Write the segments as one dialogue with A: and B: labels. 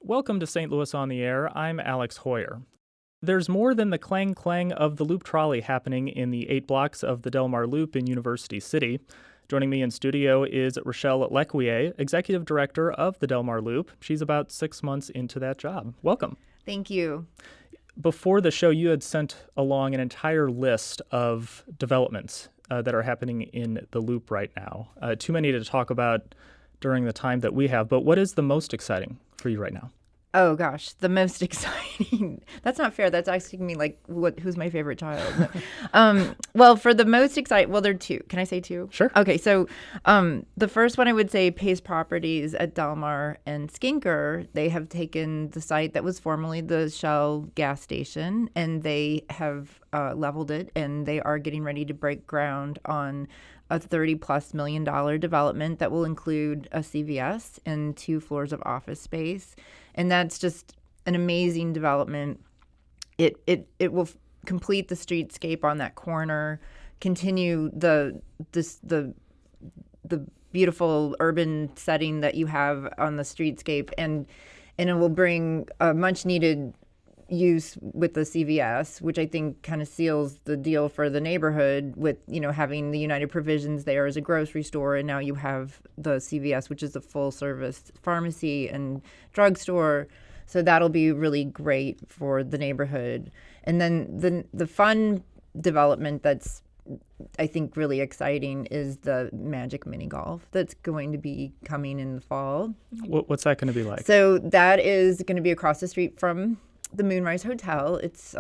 A: Welcome to St. Louis on the Air. I'm Alex Heuer. There's more than the clang-clang of the Loop Trolley happening in the 8 blocks of the Delmar Loop in University City. Joining me in studio is Rachelle L'Ecuyer, Executive Director of the Delmar Loop. She's about 6 months into that job. Welcome.
B: Thank you.
A: Before the show, you had sent along an entire list of developments that are happening in the Loop right now. Too many to talk about during the time that we have, but what is the most exciting for you right now?
B: Oh gosh, the most exciting. That's not fair. That's asking me who's my favorite child. Well, for the most exciting, there are two. Can I say two?
A: Sure.
B: Okay, so the first one I would say Pace Properties at Delmar and Skinker. They have taken the site that was formerly the Shell gas station, and they have leveled it, and they are getting ready to break ground on a $30+ million development that will include a CVS and 2 floors of office space. And that's just an amazing development. It will complete the streetscape on that corner, continue the beautiful urban setting that you have on the streetscape, and it will bring a much needed use with the CVS, which I think kind of seals the deal for the neighborhood with, having the United Provisions there as a grocery store. And now you have the CVS, which is a full service pharmacy and drugstore. So that'll be really great for the neighborhood. And then the fun development that's, I think, really exciting is the Magic Mini Golf that's going to be coming in the fall.
A: What's that going to be like?
B: So that is going to be across the street from the Moonrise Hotel. It's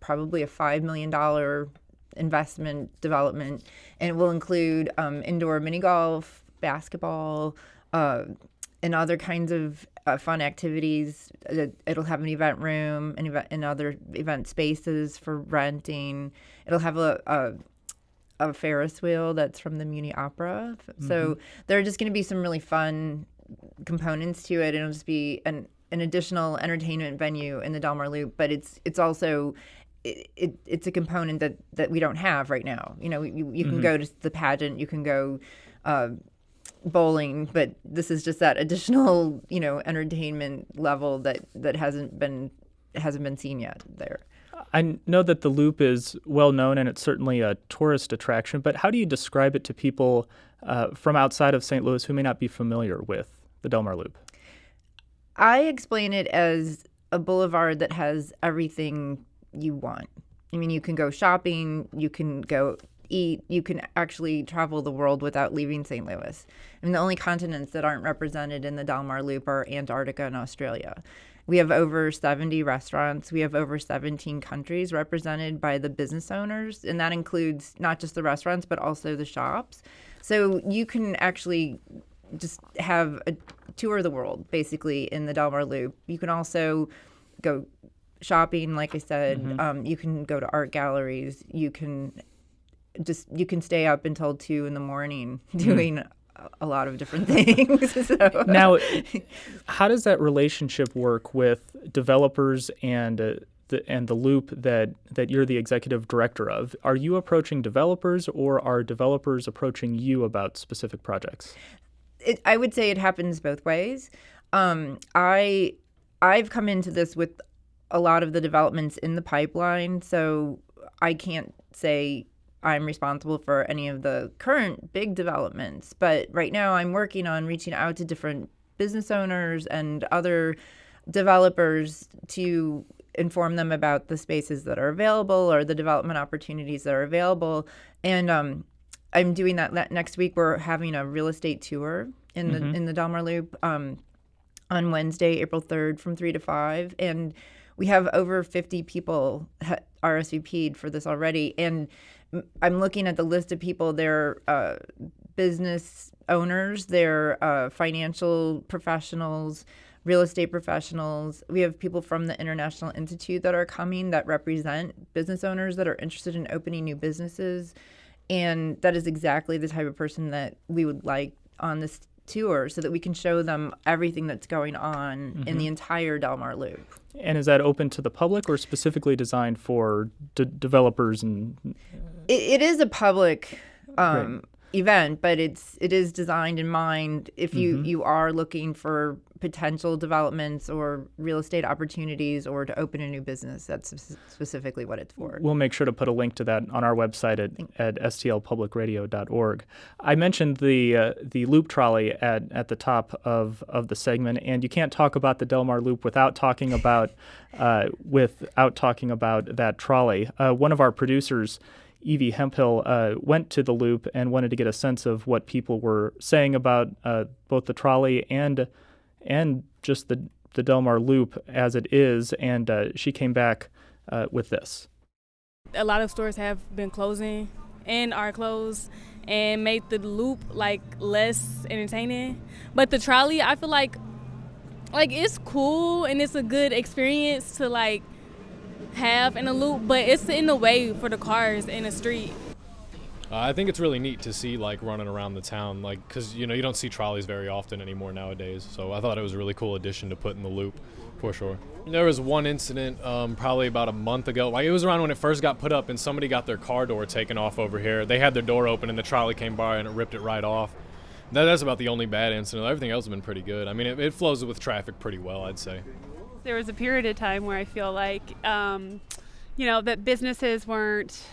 B: probably a $5 million investment development, and it will include indoor mini golf, basketball, and other kinds of fun activities. It'll have an event room and other event spaces for renting. It'll have a Ferris wheel that's from the Muni Opera. Mm-hmm. So there are just going to be some really fun components to it, and it'll just be an additional entertainment venue in the Delmar Loop, but it's also it's a component that we don't have right now. You mm-hmm. can go to the pageant, you can go bowling, but this is just that additional entertainment level that hasn't been seen yet there.
A: I know that the Loop is well known and it's certainly a tourist attraction, but how do you describe it to people from outside of St. Louis who may not be familiar with the Delmar Loop?
B: I explain it as a boulevard that has everything you want. I mean, you can go shopping, you can go eat, you can actually travel the world without leaving St. Louis. I mean, the only continents that aren't represented in the Delmar Loop are Antarctica and Australia. We have over 70 restaurants. We have over 17 countries represented by the business owners, and that includes not just the restaurants, but also the shops. So you can actually just have a tour of the world, basically, in the Delmar Loop. You can also go shopping, like I said. Mm-hmm. You can go to art galleries. You can stay up until 2 a.m. doing a lot of different things. So.
A: Now, how does that relationship work with developers and the Loop that you're the executive director of? Are you approaching developers, or are developers approaching you about specific projects?
B: I would say it happens both ways. I've come into this with a lot of the developments in the pipeline, so I can't say I'm responsible for any of the current big developments. But right now I'm working on reaching out to different business owners and other developers to inform them about the spaces that are available or the development opportunities that are available. And I'm doing that next week. We're having a real estate tour in the in the Delmar Loop on Wednesday, April 3rd from 3 to 5. And we have over 50 people RSVP'd for this already. And I'm looking at the list of people. They're business owners, they're financial professionals, real estate professionals. We have people from the International Institute that are coming that represent business owners that are interested in opening new businesses. And that is exactly the type of person that we would like on this tour, so that we can show them everything that's going on in the entire Delmar Loop.
A: And is that open to the public or specifically designed for developers? And
B: it is a public event, but it is designed in mind if you are looking for potential developments or real estate opportunities or to open a new business. That's specifically what it's for.
A: We'll make sure to put a link to that on our website at stlpublicradio.org. I mentioned the Loop Trolley at the top of the segment, and you can't talk about the Delmar Loop without talking about that trolley. One of our producers, Evie Hemphill, went to the Loop and wanted to get a sense of what people were saying about both the trolley and just the Delmar Loop as it is, and she came back with this.
C: A lot of stores have been closing and are closed and made the Loop like less entertaining. But the trolley, I feel like it's cool and it's a good experience to like have in a Loop, but it's in the way for the cars in the street.
D: I think it's really neat to see like running around the town, like because you don't see trolleys very often anymore nowadays. So I thought it was a really cool addition to put in the Loop, for sure. There was one incident probably about a month ago. Like it was around when it first got put up, and somebody got their car door taken off over here. They had their door open, and the trolley came by and it ripped it right off. That's about the only bad incident. Everything else has been pretty good. I mean, it flows with traffic pretty well, I'd say.
E: There was a period of time where I feel like that businesses weren't,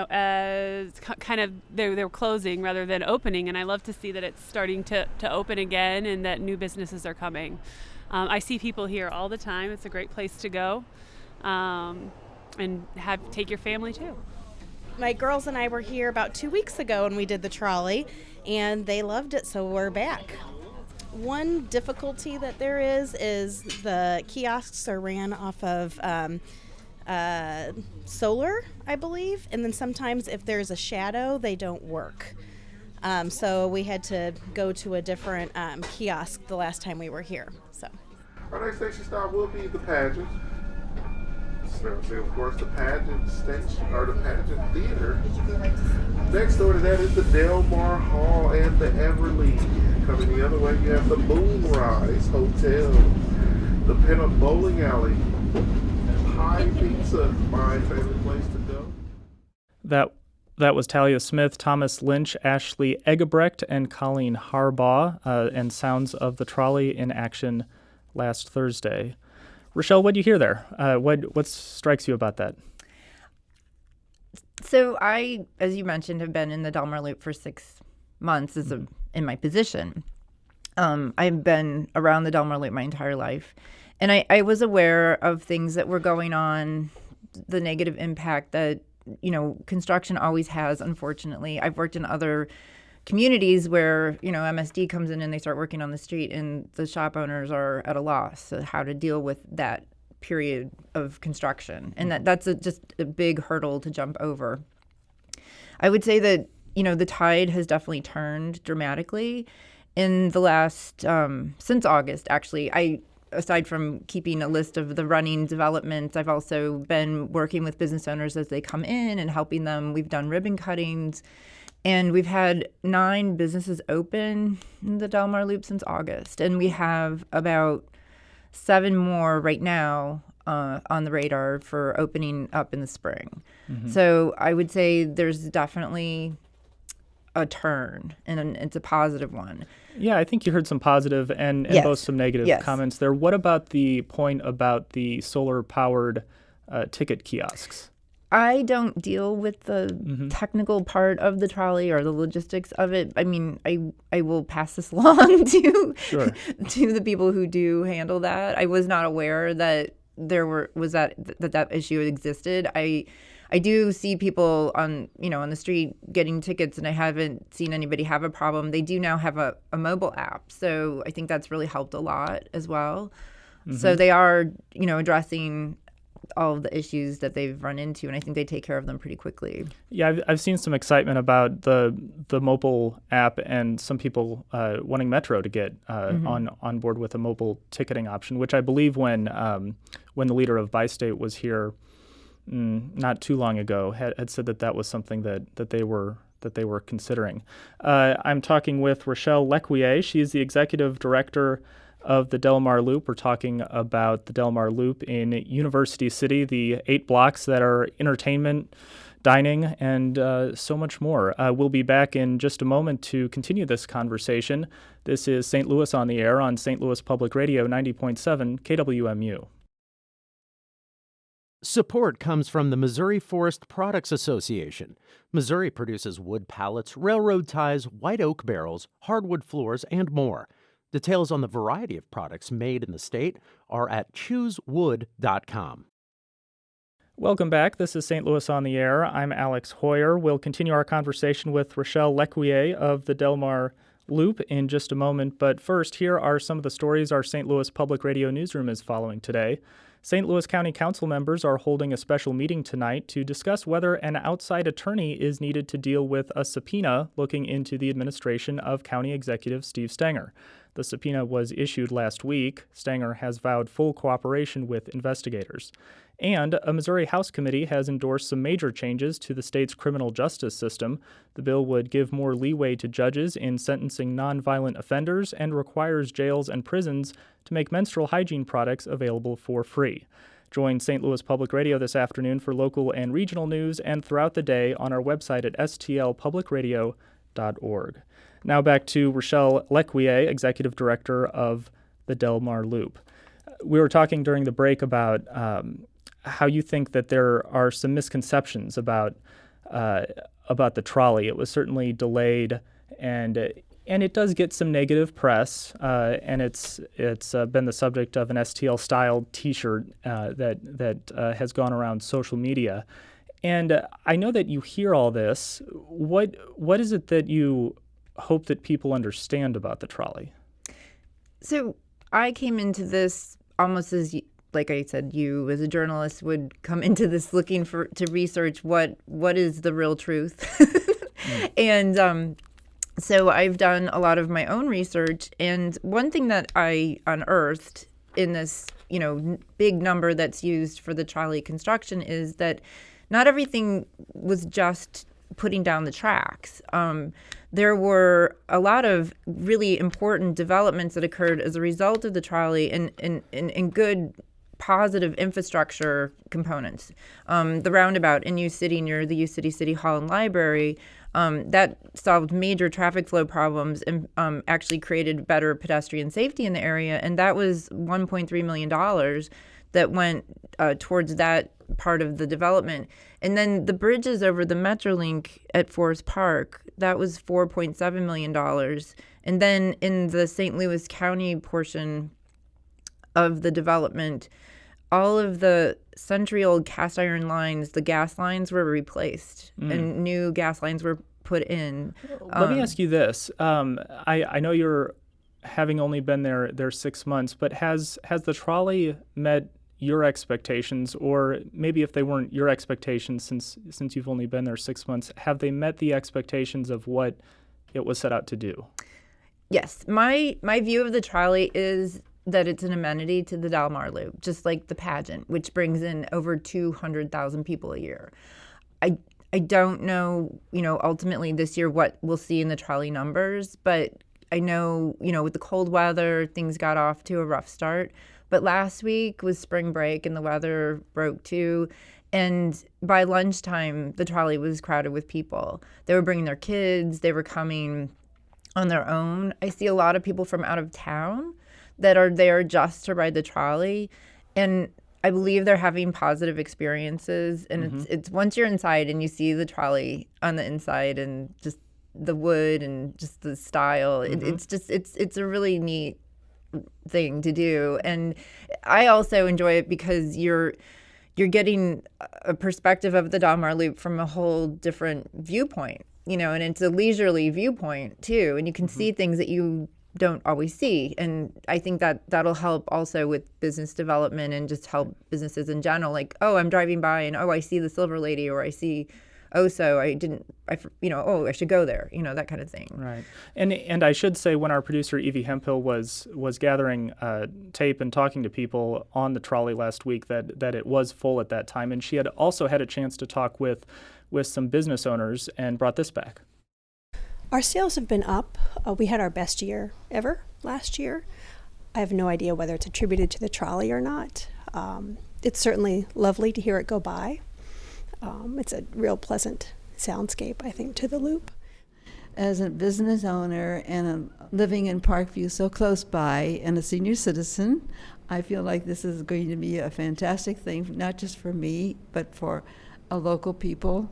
E: as kind of, they were closing rather than opening. And I love to see that it's starting to open again and that new businesses are coming. I see people here all the time. It's a great place to go and take your family too.
F: My girls and I were here about 2 weeks ago and we did the trolley and they loved it, so we're back. One difficulty that there is the kiosks are ran off of solar, I believe, and then sometimes if there's a shadow, they don't work. So we had to go to a different kiosk the last time we were here. So
G: our next station stop will be the pageant. So, of course, the pageant station or the pageant theater. Next door to that is the Delmar Hall and the Everly. Coming the other way, you have the Moonrise Hotel, the Pinup Bowling Alley, Pie Pizza, my favorite place to go.
A: That was Talia Smith, Thomas Lynch, Ashley Eggebrecht, and Colleen Harbaugh, and sounds of the trolley in action last Thursday. Rachelle, what do you hear there? What strikes you about that?
B: So I, as you mentioned, have been in the Delmar Loop for 6 months in my position. I've been around the Delmar Loop my entire life. And I was aware of things that were going on, the negative impact that, construction always has, unfortunately. I've worked in other communities where, MSD comes in and they start working on the street and the shop owners are at a loss of how to deal with that period of construction. And that's just a big hurdle to jump over. I would say that, the tide has definitely turned dramatically in the last, since August, actually. Aside from keeping a list of the running developments, I've also been working with business owners as they come in and helping them. We've done ribbon cuttings, and we've had 9 businesses open in the Delmar Loop since August. And we have about 7 more right now on the radar for opening up in the spring. Mm-hmm. So I would say there's definitely a turn, and it's a positive one.
A: Yeah, I think you heard some positive and
B: yes.
A: both some negative
B: yes.
A: comments there. What about the point about the solar-powered ticket kiosks?
B: I don't deal with the technical part of the trolley or the logistics of it. I mean, I will pass this along to the people who do handle that. I was not aware that that issue existed. I do see people on the street getting tickets, and I haven't seen anybody have a problem. They do now have a mobile app, so I think that's really helped a lot as well. Mm-hmm. So they are, addressing all of the issues that they've run into, and I think they take care of them pretty quickly.
A: Yeah, I've seen some excitement about the mobile app and some people wanting Metro to get on board with a mobile ticketing option, which I believe when the leader of Bi-State was here not too long ago had said that was something that they were considering. I'm talking with Rachelle L'Ecuyer. She is the executive director of the Delmar Loop. We're talking about the Delmar Loop in University City, the 8 blocks that are entertainment dining, and so much more. We'll be back in just a moment to continue this conversation. This is St. Louis on the Air on St. Louis Public Radio 90.7 KWMU.
H: Support comes from the Missouri Forest Products Association. Missouri produces wood pallets, railroad ties, white oak barrels, hardwood floors, and more. Details on the variety of products made in the state are at choosewood.com.
A: Welcome back. This is St. Louis on the Air. I'm Alex Heuer. We'll continue our conversation with Rachelle L'Ecuyer of the Delmar Loop in just a moment. But first, here are some of the stories our St. Louis Public Radio newsroom is following today. St. Louis County Council members are holding a special meeting tonight to discuss whether an outside attorney is needed to deal with a subpoena looking into the administration of County Executive Steve Stenger. The subpoena was issued last week. Stenger has vowed full cooperation with investigators. And a Missouri House committee has endorsed some major changes to the state's criminal justice system. The bill would give more leeway to judges in sentencing nonviolent offenders and requires jails and prisons to make menstrual hygiene products available for free. Join St. Louis Public Radio this afternoon for local and regional news and throughout the day on our website at stlpublicradio.org. Now back to Rachelle L'Ecuyer, Executive Director of the Delmar Loop. We were talking during the break about how you think that there are some misconceptions about the trolley. It was certainly delayed, and it does get some negative press, and it's been the subject of an STL-styled T-shirt that has gone around social media. And I know that you hear all this. What is it that you hope that people understand about the trolley?
B: So I came into this almost as, like I said, you as a journalist would come into this looking to research what is the real truth. And so I've done a lot of my own research. And one thing that I unearthed in this, big number that's used for the trolley construction is that not everything was just putting down the tracks. There were a lot of really important developments that occurred as a result of the trolley and good positive infrastructure components. The roundabout in U City near the U City City Hall and Library, that solved major traffic flow problems and actually created better pedestrian safety in the area. And that was $1.3 million that went towards that part of the development. And then the bridges over the Metrolink at Forest Park, that was $4.7 million. And then in the St. Louis County portion of the development, all of the century-old cast iron lines, the gas lines were replaced and new gas lines were put in.
A: Let me ask you this. I know you're having only been there 6 months, but has the trolley met your expectations, or maybe if they weren't your expectations since you've only been there 6 months, have they met the expectations of what it was set out to do?
B: Yes. My view of the trolley is that it's an amenity to the Delmar Loop, just like the pageant, which brings in over 200,000 people a year. I don't know, ultimately this year what we'll see in the trolley numbers, but I know, with the cold weather, things got off to a rough start. But last week was spring break and the weather broke too. And by lunchtime, the trolley was crowded with people. They were bringing their kids. They were coming on their own. I see a lot of people from out of town that are there just to ride the trolley. And I believe they're having positive experiences. And it's once you're inside and you see the trolley on the inside and just the wood and just the style, it's a really neat thing to do. And I also enjoy it because you're getting a perspective of the Delmar Loop from a whole different viewpoint, and it's a leisurely viewpoint too, and you can see things that you don't always see. And I think that'll help also with business development and just help businesses in general, like, oh, I'm driving by and I see the Silver Lady, or I see I should go there, that kind of thing.
A: Right. And I should say, when our producer Evie Hemphill was gathering tape and talking to people on the trolley last week, that it was full at that time. And she had also had a chance to talk with some business owners and brought this back.
I: Our sales have been up. We had our best year ever last year. I have no idea whether it's attributed to the trolley or not. It's certainly lovely to hear it go by. It's a real pleasant soundscape, I think, to the Loop.
J: As a business owner and living in Parkview so close by and a senior citizen, I feel like this is going to be a fantastic thing, not just for me, but for local people.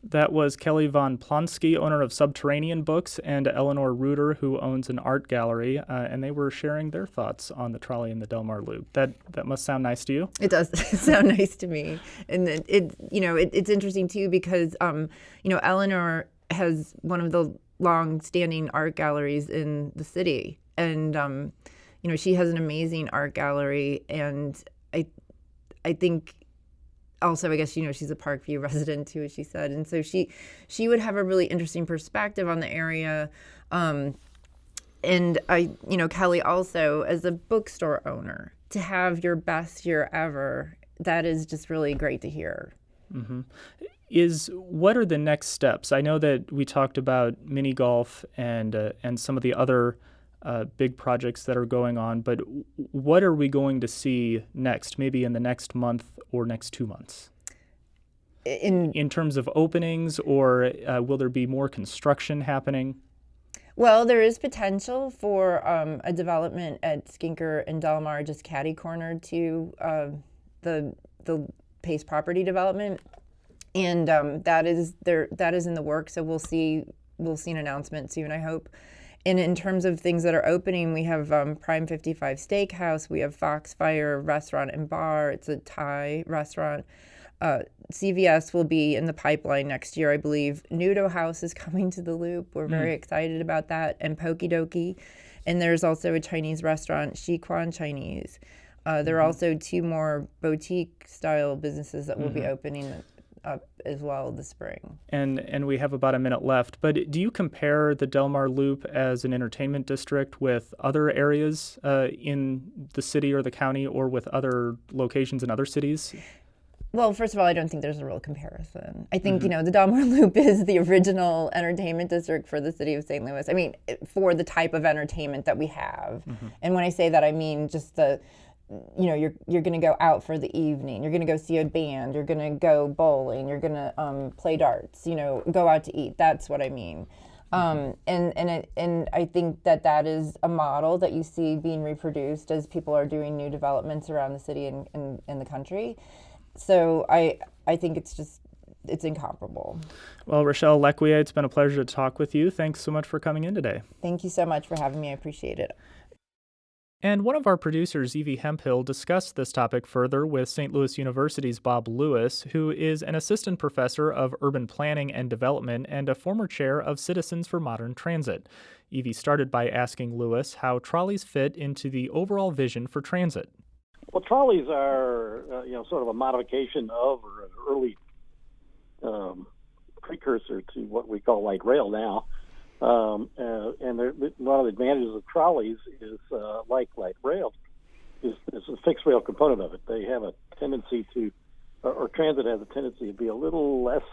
A: That was Kelly Von Plonsky, owner of Subterranean Books, and Eleanor Reuter, who owns an art gallery, and they were sharing their thoughts on the trolley and the Delmar Loop. That must sound nice to you?
B: It does sound nice to me, and it's interesting too because Eleanor has one of the long-standing art galleries in the city, and she has an amazing art gallery, and I think. Also, I guess, she's a Parkview resident too, as she said. And so she would have a really interesting perspective on the area. And Kelly also, as a bookstore owner, to have your best year ever, that is just really great to hear.
A: Mm-hmm. What are the next steps? I know that we talked about mini golf and some of the other big projects that are going on, but what are we going to see next, maybe in the next month or next 2 months? In terms of openings, or will there be more construction happening?
B: Well, there is potential for a development at Skinker and Delmar, just catty-cornered to the Pace property development, and that is in the works. So we'll see an announcement soon, I hope. And in terms of things that are opening, we have Prime 55 Steakhouse, we have Foxfire Restaurant and Bar, it's a Thai restaurant. CVS will be in the pipeline next year, I believe. Nudo House is coming to the Loop. We're very excited about that. And Poki Doki. And there's also a Chinese restaurant, Shiquan Chinese. There are also 2 more boutique-style businesses that will be opening up as well this spring.
A: And we have about a minute left, but do you compare the Delmar Loop as an entertainment district with other areas in the city or the county, or with other locations in other cities?
B: Well, first of all, I don't think there's a real comparison. I think, the Delmar Loop is the original entertainment district for the city of St. Louis. I mean, for the type of entertainment that we have. And when I say that, I mean just you're going to go out for the evening. You're going to go see a band. You're going to go bowling. You're going to play darts. Go out to eat. That's what I mean. And I think that is a model that you see being reproduced as people are doing new developments around the city and in the country. So I think it's incomparable.
A: Well, Rachelle L'Ecuyer, it's been a pleasure to talk with you. Thanks so much for coming in today.
B: Thank you so much for having me. I appreciate it.
A: And one of our producers, Evie Hemphill, discussed this topic further with St. Louis University's Bob Lewis, who is an assistant professor of urban planning and development and a former chair of Citizens for Modern Transit. Evie started by asking Lewis how trolleys fit into the overall vision for transit.
K: Well, trolleys are, sort of a modification of, or an early precursor to what we call light rail now. And one of the advantages of trolleys is, like light rail, is a fixed rail component of it. They have a tendency to, or transit has a tendency to be a little less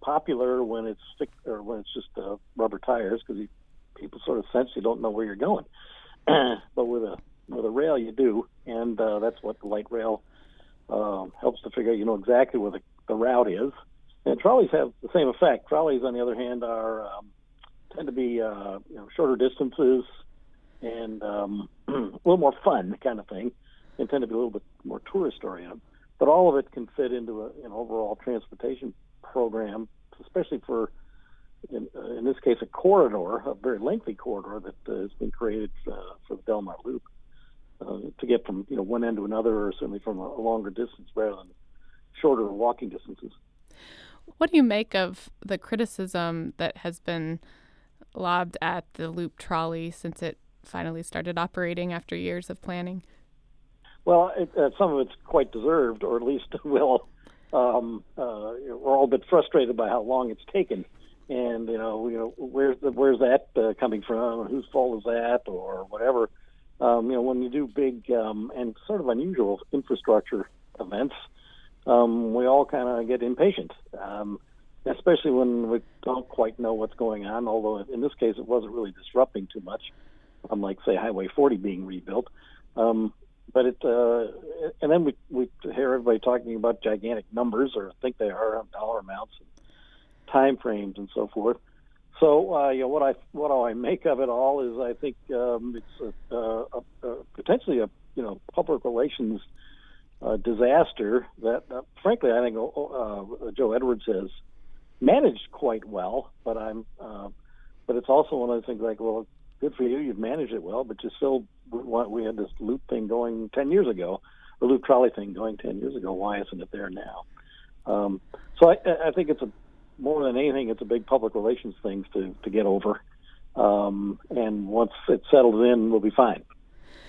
K: popular when it's fixed, or when it's just rubber tires, because people sort of sense you don't know where you're going. But with a rail, you do, and that's what the light rail helps to figure out. You know exactly where the route is. And trolleys have the same effect. Trolleys, on the other hand, tend to be shorter distances and a little more fun kind of thing, and tend to be a little bit more tourist oriented. But all of it can fit into an overall transportation program, especially for, in this case, a corridor, a very lengthy corridor that has been created for the Delmar Loop to get from one end to another, or certainly from a longer distance rather than shorter walking distances.
L: What do you make of the criticism that has been lobbed at the Loop Trolley since it finally started operating after years of planning?
K: Well, some of it's quite deserved, or at least we're all a bit frustrated by how long it's taken, and where's that coming from? Whose fault is that, or whatever? When you do big and sort of unusual infrastructure events, we all kind of get impatient, especially when we don't quite know what's going on, although in this case it wasn't really disrupting too much, unlike, say, Highway 40 being rebuilt. And then we hear everybody everybody talking about gigantic numbers, or think they are, on dollar amounts and time frames and so forth. So, what do I make of it all is I think it's potentially a public relations disaster that, frankly, I think Joe Edwards has managed quite well. But it's also one of those things like, well, good for you, you've managed it well, but you still we had this loop thing going 10 years ago, the Loop Trolley thing going 10 years ago. Why isn't it there now? So I think more than anything, it's a big public relations thing to get over. And once it's settled in, we'll be fine.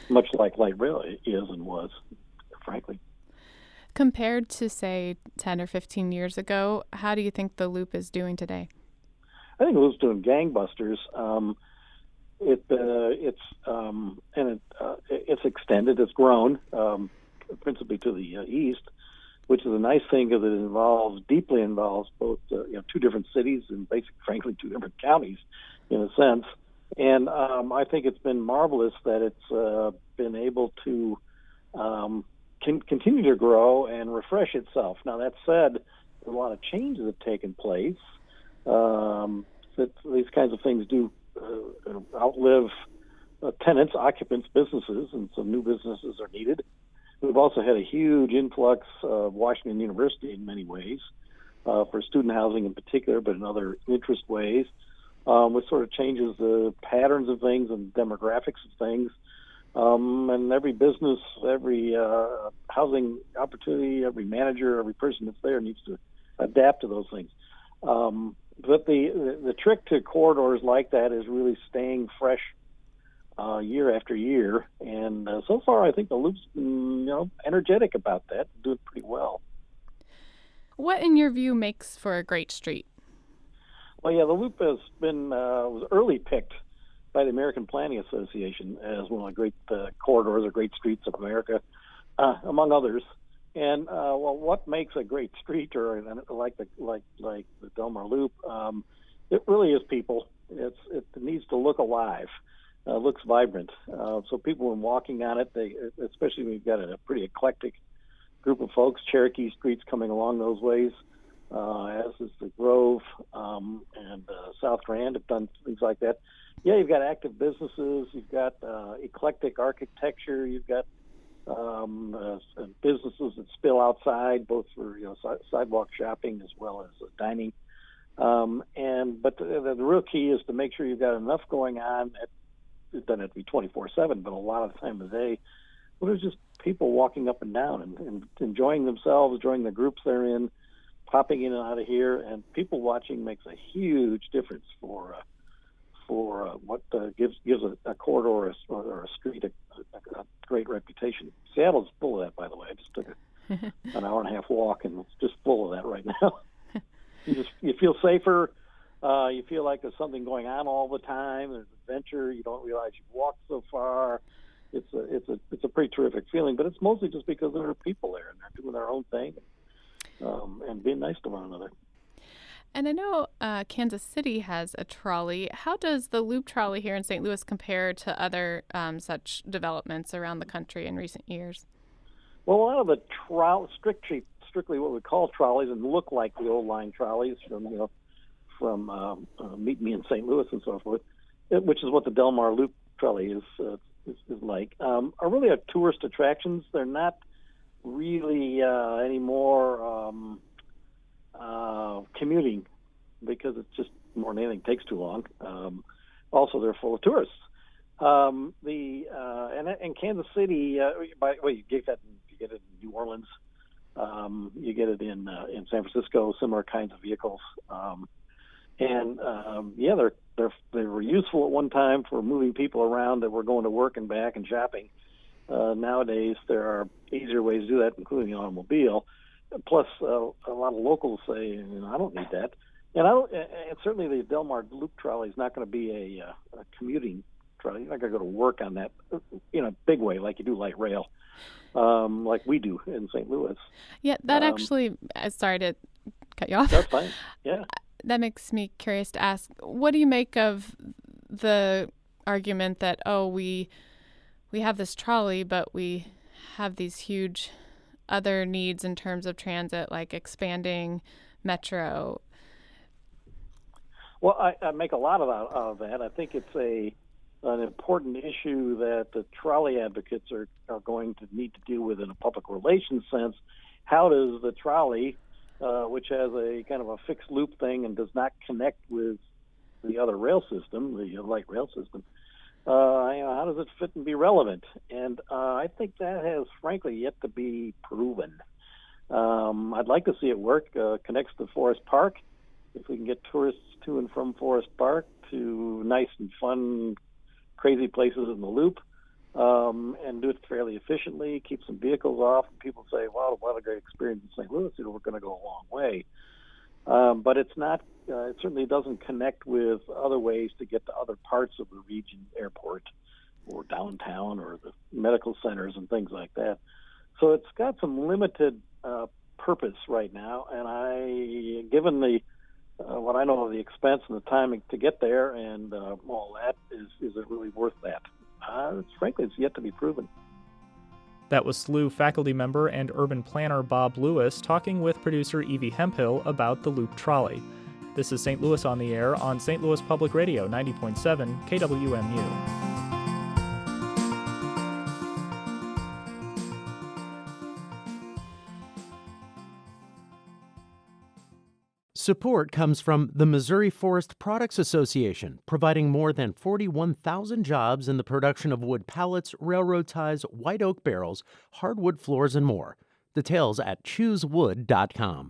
K: Much like light rail is and was, frankly.
L: Compared to, say, 10 or 15 years ago, how do you think the Loop is doing today?
K: I think the Loop's doing gangbusters. It's extended. It's grown, principally to the east, which is a nice thing because it deeply involves both two different cities and basically, frankly, two different counties, in a sense. And I think it's been marvelous that it's been able to continue to grow and refresh itself. Now, that said, a lot of changes have taken place. That these kinds of things do outlive tenants, occupants, businesses, and so new businesses are needed. We've also had a huge influx of Washington University in many ways, for student housing in particular, but in other interest ways, which sort of changes the patterns of things and demographics of things. And every business, every housing opportunity, every manager, every person that's there needs to adapt to those things. But the trick to corridors like that is really staying fresh year after year. And so far, I think the Loop's energetic about that, doing pretty well.
L: What, in your view, makes for a great street?
K: Well, yeah, the Loop has been was early picked by the American Planning Association as one of the great corridors or great streets of America, among others. And what makes a great street, or like the Delmar Loop, it really is people. It needs to look alive, looks vibrant. So people, when walking on it, especially when you've got a pretty eclectic group of folks, Cherokee Street's coming along those ways, as is the Grove and South Grand have done things like that. Yeah, you've got active businesses, you've got eclectic architecture, you've got businesses that spill outside, both for sidewalk shopping as well as dining. But the real key is to make sure you've got enough going on. It doesn't have to be 24/7, but a lot of the time of the day, well, there's just people walking up and down and enjoying themselves, enjoying the groups they're in, popping in and out of here, and people watching makes a huge difference for what gives a corridor or a street a great reputation. Seattle's full of that, by the way. I just took an hour and a half walk, and it's just full of that right now. You feel safer. You feel like there's something going on all the time. There's adventure. You don't realize you've walked so far. It's a pretty terrific feeling, but it's mostly just because there are people there and they're doing their own thing and being nice to one another.
L: And I know Kansas City has a trolley. How does the Loop Trolley here in St. Louis compare to other such developments around the country in recent years?
K: Well, a lot of the strictly what we call trolleys and look like the old line trolleys from Meet Me in St. Louis and so forth, which is what the Delmar Loop Trolley is like, are really tourist attractions. They're not really anymore commuting, because it's just more than anything takes too long. Also, they're full of tourists. And Kansas City, by the way, you get it in New Orleans. You get it in San Francisco. Similar kinds of vehicles. They were useful at one time for moving people around that were going to work and back and shopping. Nowadays, there are easier ways to do that, including an automobile. Plus, a lot of locals say, I don't need that. And certainly the Delmar Loop Trolley is not going to be a commuting trolley. You're not going to go to work on that in a big way like you do light rail, like we do in St. Louis.
L: Yeah, that actually, sorry to cut you off.
K: That's fine, yeah.
L: That makes me curious to ask, what do you make of the argument that, we have this trolley, but we have these huge other needs in terms of transit, like expanding metro?
K: Well, I make a lot of that. I think it's an important issue that the trolley advocates are going to need to deal with in a public relations sense. How does the trolley, which has a kind of a fixed loop thing and does not connect with the other rail system, the light rail system, how does it fit and be relevant? And I think that has, frankly, yet to be proven. I'd like to see it work. Connects to Forest Park. If we can get tourists to and from Forest Park to nice and fun, crazy places in the Loop, and do it fairly efficiently, keep some vehicles off, and people say, wow, what a great experience in St. Louis, we're going to go a long way. But it's not, it certainly doesn't connect with other ways to get to other parts of the region, airport or downtown or the medical centers and things like that. So it's got some limited purpose right now, and given the what I know of the expense and the timing to get there and all that, is it really worth that? Frankly, it's yet to be proven.
A: That was SLU faculty member and urban planner Bob Lewis talking with producer Evie Hemphill about the Loop Trolley. This is St. Louis on the Air on St. Louis Public Radio 90.7 KWMU.
H: Support comes from the Missouri Forest Products Association, providing more than 41,000 jobs in the production of wood pallets, railroad ties, white oak barrels, hardwood floors, and more. Details at choosewood.com.